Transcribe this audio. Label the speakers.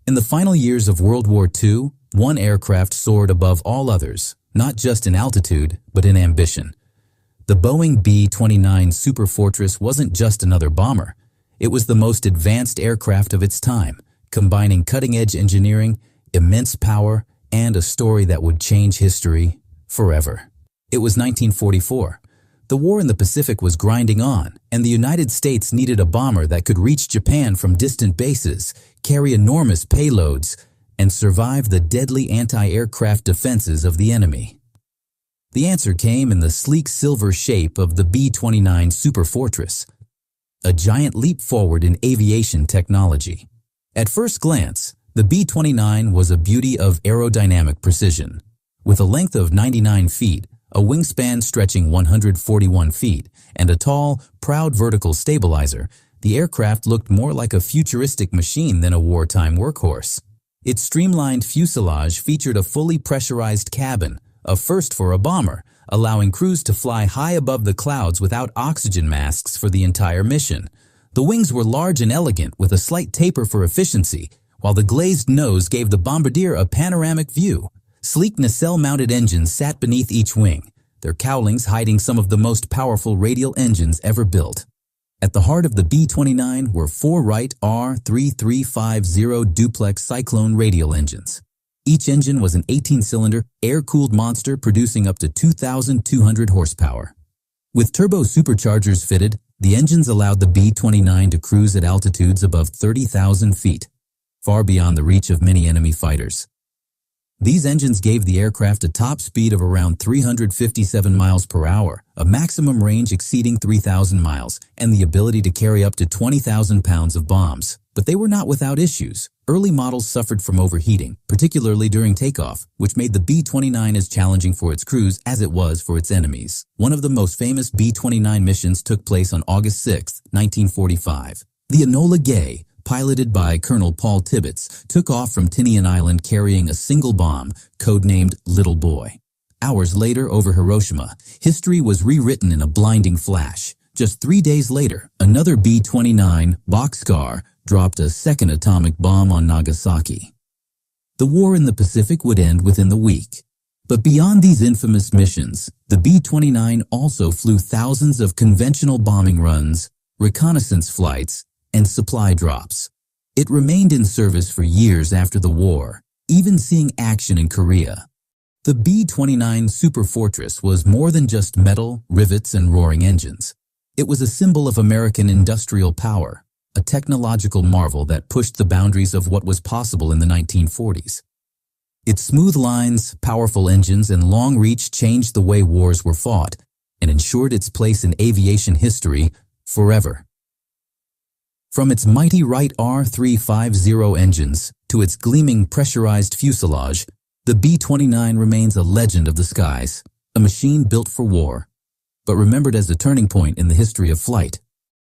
Speaker 1: In the final years of World War II, one aircraft soared above all others, not just in altitude, but in ambition. The Boeing B-29 Superfortress wasn't just another bomber. It was the most advanced aircraft of its time, combining cutting-edge engineering, immense power, and a story that would change history forever. It was 1944. The war in the Pacific was grinding on, and the United States needed a bomber that could reach Japan from distant bases, carry enormous payloads, and survive the deadly anti-aircraft defenses of the enemy. The answer came in the sleek silver shape of the B-29 Superfortress, a giant leap forward in aviation technology. At first glance, the B-29 was a beauty of aerodynamic precision. With a length of 99 feet, a wingspan stretching 141 feet, and a tall, proud vertical stabilizer, the aircraft looked more like a futuristic machine than a wartime workhorse. Its streamlined fuselage featured a fully pressurized cabin, a first for a bomber, allowing crews to fly high above the clouds without oxygen masks for the entire mission. The wings were large and elegant, with a slight taper for efficiency, while the glazed nose gave the bombardier a panoramic view. Sleek nacelle-mounted engines sat beneath each wing, their cowlings hiding some of the most powerful radial engines ever built. At the heart of the B-29 were 4 Wright R-3350 duplex Cyclone radial engines. Each engine was an 18-cylinder, air-cooled monster producing up to 2,200 horsepower. With turbo superchargers fitted, the engines allowed the B-29 to cruise at altitudes above 30,000 feet, far beyond the reach of many enemy fighters. These engines gave the aircraft a top speed of around 357 miles per hour, a maximum range exceeding 3,000 miles, and the ability to carry up to 20,000 pounds of bombs. But they were not without issues. Early models suffered from overheating, particularly during takeoff, which made the B-29 as challenging for its crews as it was for its enemies. One of the most famous B-29 missions took place on August 6, 1945. The Enola Gay, piloted by Colonel Paul Tibbets, took off from Tinian Island carrying a single bomb, codenamed Little Boy. Hours later, over Hiroshima, history was rewritten in a blinding flash. Just 3 days later, another B-29, Bockscar, dropped a second atomic bomb on Nagasaki. The war in the Pacific would end within the week. But beyond these infamous missions, the B-29 also flew thousands of conventional bombing runs, reconnaissance flights, and supply drops. It remained in service for years after the war, even seeing action in Korea. The B-29 Superfortress was more than just metal, rivets, and roaring engines. It was a symbol of American industrial power, a technological marvel that pushed the boundaries of what was possible in the 1940s. Its smooth lines, powerful engines, and long reach changed the way wars were fought and ensured its place in aviation history forever. From its mighty Wright R-3350 engines to its gleaming pressurized fuselage, the B-29 remains a legend of the skies, a machine built for war, but remembered as a turning point in the history of flight.